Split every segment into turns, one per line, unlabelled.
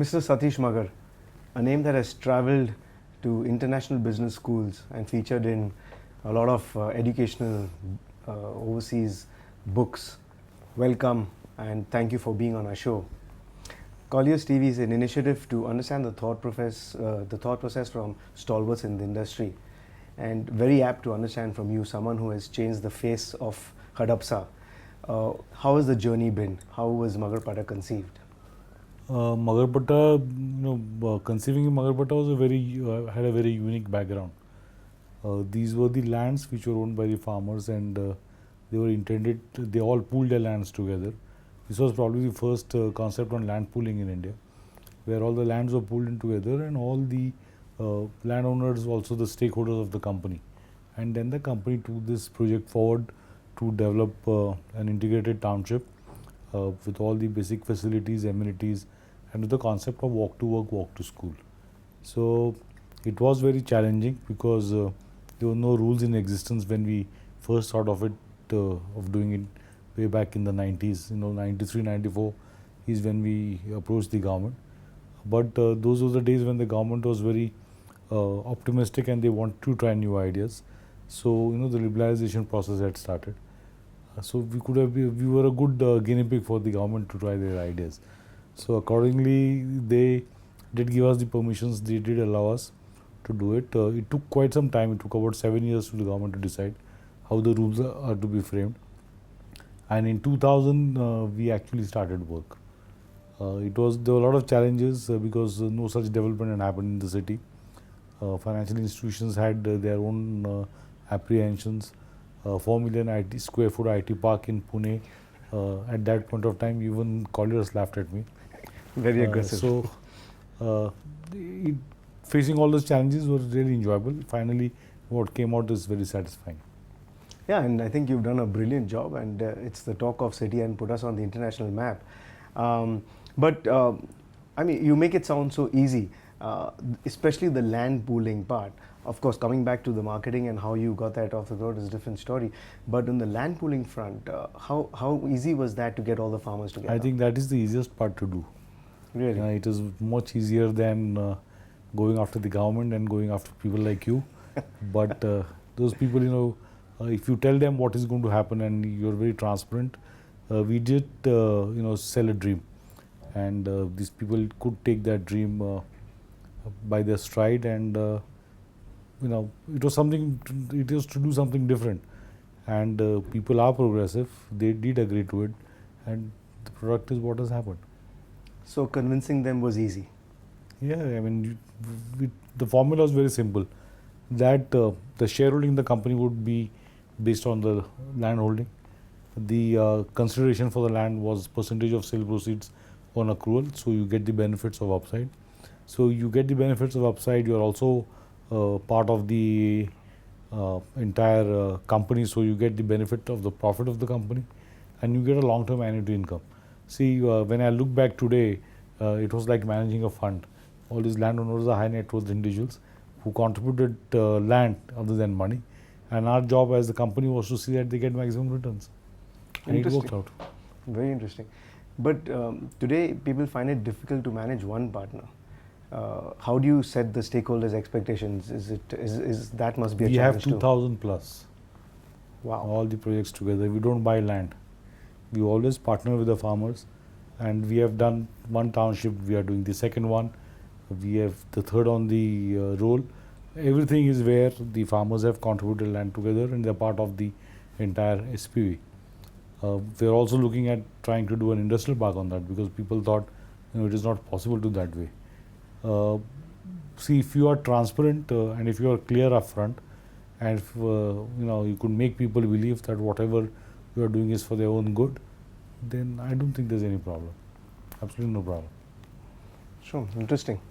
Mr. Satish Magar, a name that has traveled to international business schools and featured in a lot of educational overseas books. Welcome and thank you for being on our show. Colliers TV is an initiative to understand the thought process from stalwarts in the industry, and very apt to understand from you, someone who has changed the face of Hadapsa. How has the journey been? How was Magarpatta conceived?
Magarpatta, conceiving in Magarpatta was had a very unique background. These were the lands which were owned by the farmers, and they were intended. They all pooled their lands together. This was probably the first concept on land pooling in India, where all the lands were pooled in together, and all the landowners, also the stakeholders of the company. And then the company took this project forward to develop an integrated township with all the basic facilities, amenities, and with the concept of walk to work, walk to school. So it was very challenging because there were no rules in existence when we first thought of it, of doing it way back in the 90s. 93, 94 is when we approached the government. But those were the days when the government was very optimistic and they wanted to try new ideas. So the liberalization process had started. So we were a good guinea pig for the government to try their ideas. So accordingly, they did give us the permissions. They did allow us to do it. It took quite some time. It took about 7 years for the government to decide how the rules are to be framed. And in 2000, we actually started work. There were a lot of challenges because no such development had happened in the city. Financial institutions had their own apprehensions. 4 million square foot IT park in Pune. At that point of time, even Colliers laughed at me.
Very aggressive.
Facing all those challenges was really enjoyable. Finally, what came out is very satisfying.
Yeah, and I think you've done a brilliant job, and it's the talk of city and put us on the international map. I mean, you make it sound so easy, especially the land pooling part. Of course, coming back to the marketing and how you got that off the road is a different story. But on the land pooling front, how easy was that to get all the farmers together?
I think that is the easiest part to do.
Really?
It is much easier than going after the government and going after people like you. But those people, if you tell them what is going to happen and you're very transparent, we did, sell a dream. And these people could take that dream by their stride, and it was to do something different. And people are progressive. They did agree to it, and the product is what has happened.
So convincing them was easy.
Yeah, I mean, the formula was very simple. That the shareholding in the company would be based on the land holding. The consideration for the land was percentage of sale proceeds on accrual, so you get the benefits of upside. So you get the benefits of upside. You are also part of the entire company, so you get the benefit of the profit of the company, and you get a long-term annuity income. See, when I look back today, it was like managing a fund. All these landowners are high net worth individuals who contributed land other than money, and our job as a company was to see that they get maximum returns. And it worked out.
Very interesting. But today, people find it difficult to manage one partner. How do you set the stakeholders' expectations? That must be a challenge too?
We have 2,000 plus.
Wow.
All the projects together. We don't buy land. We always partner with the farmers, and we have done one township. We are doing the second one. We have the third on the roll. Everything is where the farmers have contributed land together, and they're part of the entire SPV. We're also looking at trying to do an industrial park on that, because people thought it is not possible to do that way. See, if you are transparent and if you are clear upfront, and if you could make people believe that whatever you are doing is for their own good, then I don't think there's any problem. Absolutely no problem.
Sure, interesting.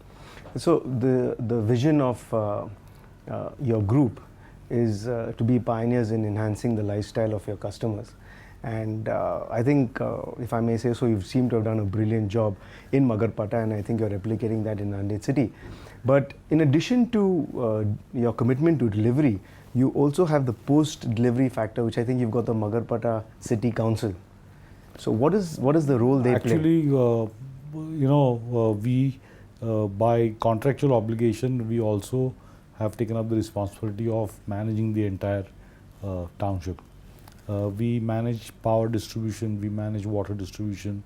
So the vision of your group is to be pioneers in enhancing the lifestyle of your customers. And I think, if I may say so, you seem to have done a brilliant job in Magarpatta, and I think you're replicating that in Nanded City. But in addition to your commitment to delivery, you also have the post-delivery factor, which I think you've got the Magarpatta City Council. So what is the role they play?
Actually, we by contractual obligation, we also have taken up the responsibility of managing the entire township. We manage power distribution, we manage water distribution,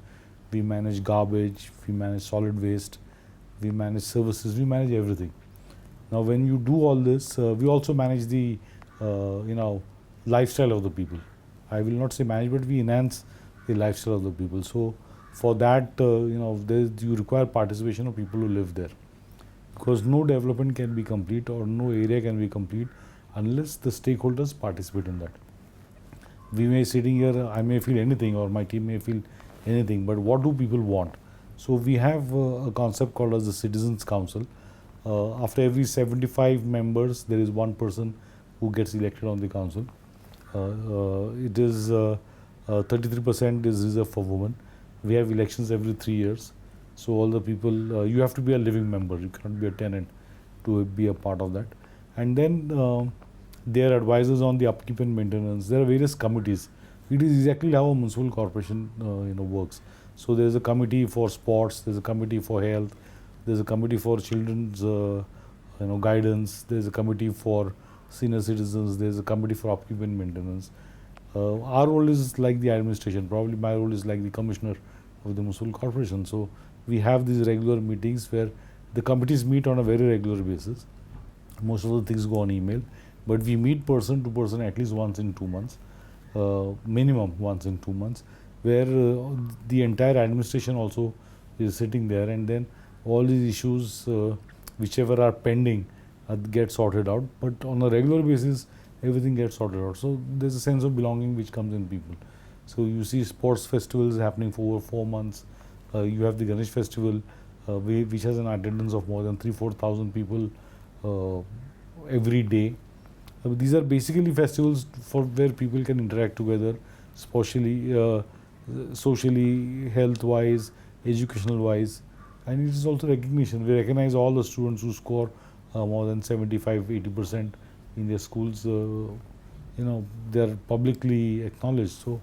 we manage garbage, we manage solid waste, we manage services, we manage everything. Now, when you do all this, we also manage the lifestyle of the people. I will not say manage, but we enhance the lifestyle of the people. So, for that, you require participation of people who live there, because no development can be complete or no area can be complete unless the stakeholders participate in that. We may sitting here, I may feel anything or my team may feel anything, but what do people want? So we have a concept called as the Citizens Council. After every 75 members, there is one person who gets elected on the council. It is 33% is reserved for women. We have elections every 3 years. So all the people, you have to be a living member. You cannot be a tenant to be a part of that. And then they are advisors on the upkeep and maintenance. There are various committees. It is exactly how a municipal corporation works. So there is a committee for sports. There is a committee for health. There is a committee for children's guidance. There is a committee for senior citizens. There is a committee for upkeep and maintenance. Our role is like the administration. Probably my role is like the commissioner of the municipal corporation. So we have these regular meetings where the committees meet on a very regular basis. Most of the things go on email, but we meet person to person at least once in 2 months, minimum once in 2 months, where the entire administration also is sitting there, and then all these issues, whichever are pending, get sorted out. But on a regular basis, everything gets sorted out. So there's a sense of belonging which comes in people. So you see sports festivals happening for over 4 months. You have the Ganesh festival, which has an attendance of more than 3,000-4,000 people every day. These are basically festivals for where people can interact together, socially, health-wise, educational-wise, and it is also recognition. We recognize all the students who score more than 75-80% in their schools. They are publicly acknowledged. So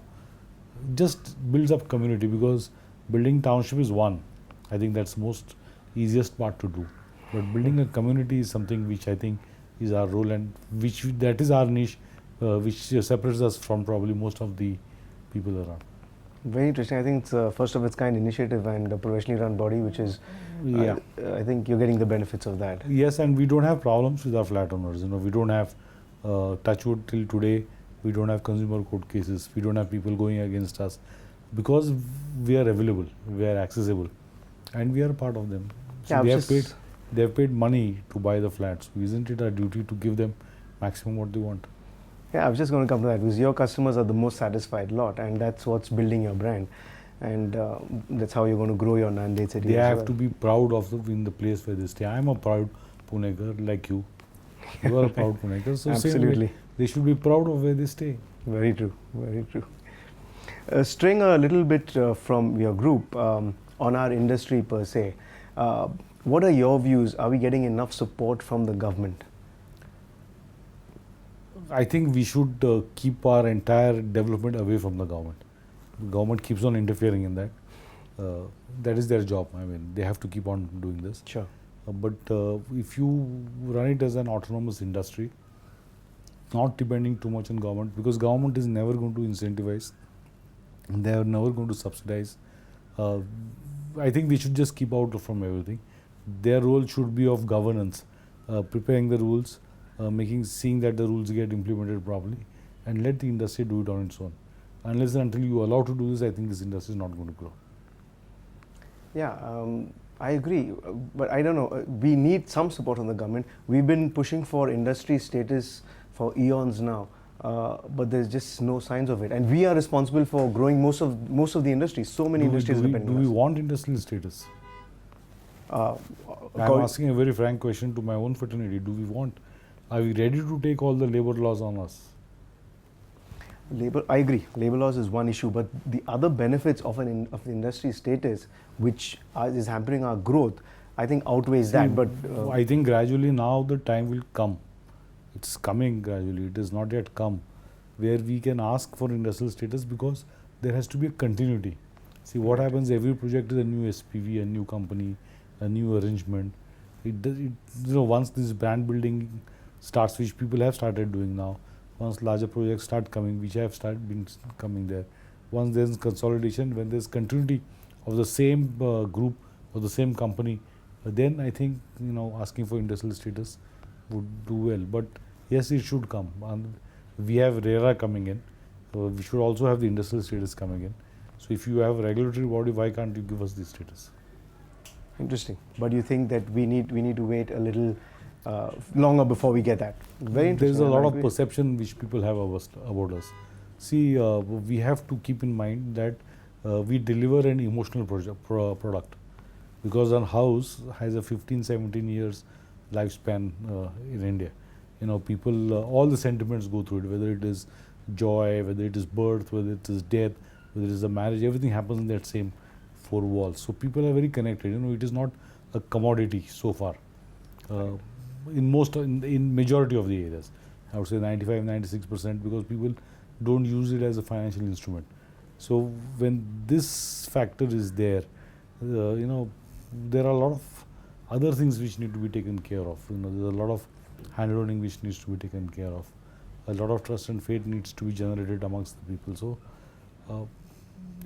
just builds up community, because building township is one. I think that's most easiest part to do. But building a community is something which I think is our role, and that is our niche, which separates us from probably most of the people around.
Very interesting. I think it's a first of its kind initiative and a professionally run body, which is, I think you're getting the benefits of that.
Yes, and we don't have problems with our flat owners. We don't have, touch wood till today, we don't have consumer court cases. We don't have people going against us, because we are available, we are accessible, and we are a part of them. So they have paid money to buy the flats. Isn't it our duty to give them maximum what they want?
Yeah, I was just going to come to that, because your customers are the most satisfied lot, and that's what's building your brand, and that's how you're going to grow your Nanded city.
They have to be proud of in the place where they stay. I'm a proud Punekar like you. You are a proud Punekar. So
absolutely,
they should be proud of where they stay.
Very true, very true. Straying a little bit from your group on our industry per se, what are your views? Are we getting enough support from the government?
I think we should keep our entire development away from the government. The government keeps on interfering in that. That is their job. I mean, they have to keep on doing this.
Sure.
But if you run it as an autonomous industry, not depending too much on government, because government is never going to incentivize, they are never going to subsidize. I think they should just keep out from everything. Their role should be of governance, preparing the rules, seeing that the rules get implemented properly, and let the industry do it on its own. Unless and until you allow to do this, I think this industry is not going to grow.
Yeah, I agree, but I don't know. We need some support from the government. We've been pushing for industry status for eons now, but there's just no signs of it. And we are responsible for growing most of the industries. So many industries are depending on us.
Do we want industrial status? I'm asking a very frank question to my own fraternity. Do we want? Are we ready to take all the labor laws on us?
I agree. Labor laws is one issue, but the other benefits of the industry status, which is hampering our growth, I think outweighs that. But
I think gradually now the time will come. It's coming gradually. It has not yet come, where we can ask for industrial status, because there has to be a continuity. See what happens, every project is a new SPV, a new company, a new arrangement. Once this brand building starts, which people have started doing now, once larger projects start coming, which have started been coming there, once there's consolidation, when there's continuity of the same group or the same company, then I think asking for industrial status would do well. But yes, it should come. And we have RERA coming in. We should also have the industrial status coming in. So if you have a regulatory body, why can't you give us the status?
Interesting. But you think that we need to wait a little longer before we get that? Very interesting.
There's a lot of perception which people have about us. See, we have to keep in mind that we deliver an emotional product, because a house has a 15-17 years lifespan in India. People, all the sentiments go through it, whether it is joy, whether it is birth, whether it is death, whether it is a marriage, everything happens in that same four walls. So people are very connected. It is not a commodity so far. In majority of the areas, I would say 95-96%, because people don't use it as a financial instrument. So when this factor is there, there are a lot of other things which need to be taken care of. There's a lot of handholding which needs to be taken care of. A lot of trust and faith needs to be generated amongst the people. So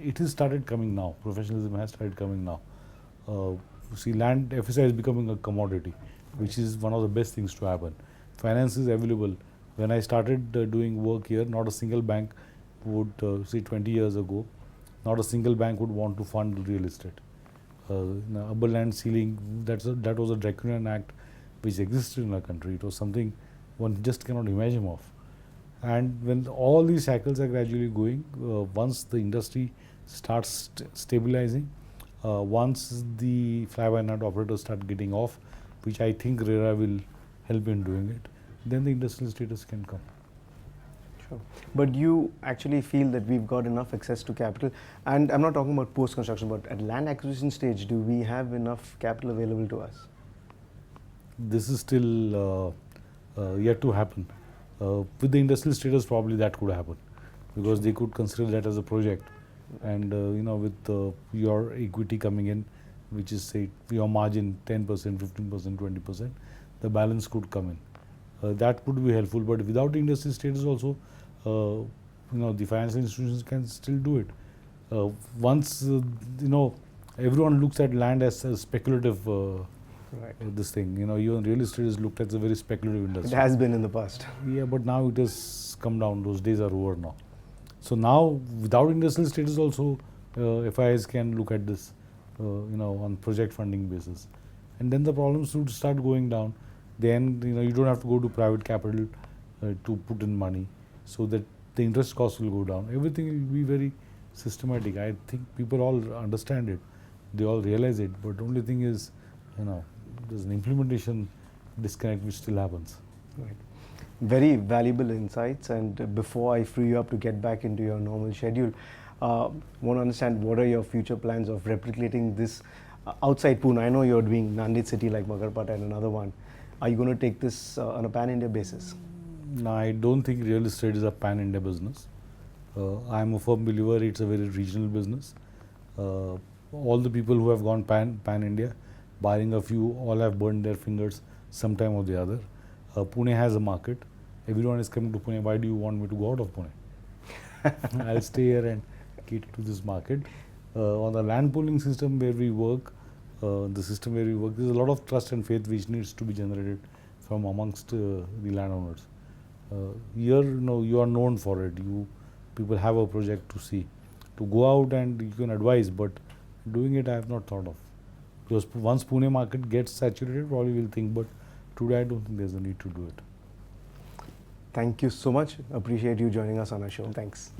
it has started coming now. Professionalism has started coming now. See, land FSI is becoming a commodity, which is one of the best things to happen. Finance is available. When I started doing work here, not a single bank would, say 20 years ago, not a single bank would want to fund real estate. Upper land ceiling, that was a draconian act which existed in our country. It was something one just cannot imagine of. And when all these cycles are gradually going, once the industry starts stabilizing, once the fly-by-night operators start getting off, which I think RERA will help in doing it, then the industrial status can come.
Sure. But you actually feel that we've got enough access to capital, and I'm not talking about post-construction, but at land acquisition stage, do we have enough capital available to us?
This is still yet to happen. With the industrial status, probably that could happen, because they could consider that as a project, and with your equity coming in, which is say your margin 10%, 15%, 20%, the balance could come in. That could be helpful, but without the industrial status also, the financial institutions can still do it. Once everyone looks at land as a speculative.
Right.
This thing, even real estate is looked at as a very speculative industry.
It has been in the past.
Yeah, but now it has come down. Those days are over now. So now, without industrial status also, FIIs can look at this, on project funding basis, and then the problems would start going down. Then you don't have to go to private capital to put in money, so that the interest costs will go down. Everything will be very systematic. I think people all understand it. They all realize it. But the only thing is, there's an implementation disconnect which still happens.
Right. Very valuable insights, and before I free you up to get back into your normal schedule, want to understand what are your future plans of replicating this outside Pune? I know you're doing Nanded city like Magarpatta and another one. Are you going to take this on a pan-India basis?
No, I don't think real estate is a pan-India business. I'm a firm believer it's a very regional business. All the people who have gone pan-India, barring a few, all have burned their fingers sometime or the other. Pune has a market. Everyone is coming to Pune. Why do you want me to go out of Pune? I'll stay here and cater to this market. On the land pooling system where we work, there's a lot of trust and faith which needs to be generated from amongst the landowners. Here, you are known for it. People have a project to see. To go out and you can advise, but doing it I have not thought of. Because once Pune market gets saturated, probably we'll think, but today I don't think there's a need to do it.
Thank you so much. Appreciate you joining us on our show. Thanks.